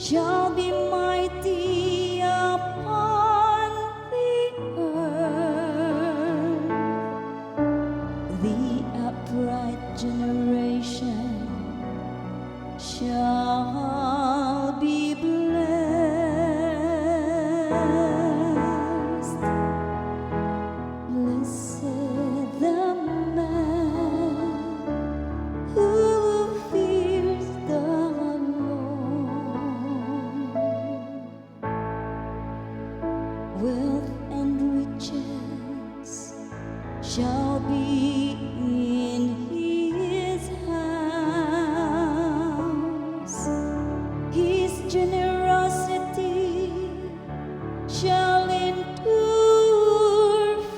shall be mighty upon the earth. The upright generation shall be blessed. Blessed the man who fears the Lord. Wealth and riches shall be in his house. His generosity shall endure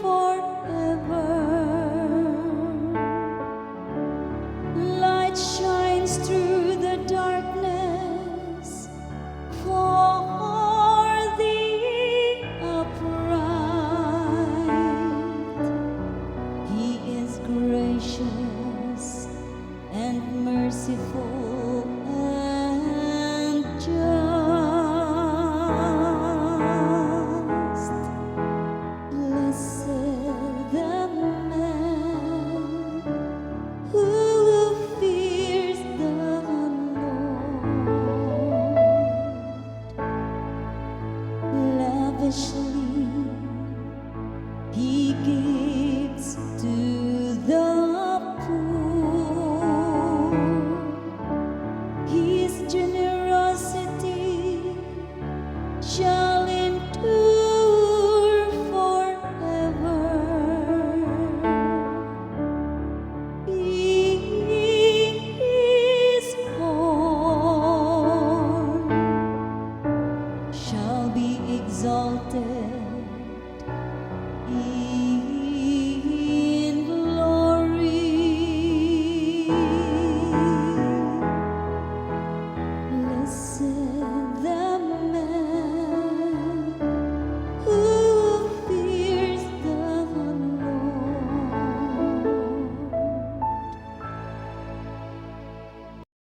forever. Light shines through the darkness for the upright. He is gracious and merciful and just. Blessed the man who fears the Lord. Lavishly he gives to the poor. His generosity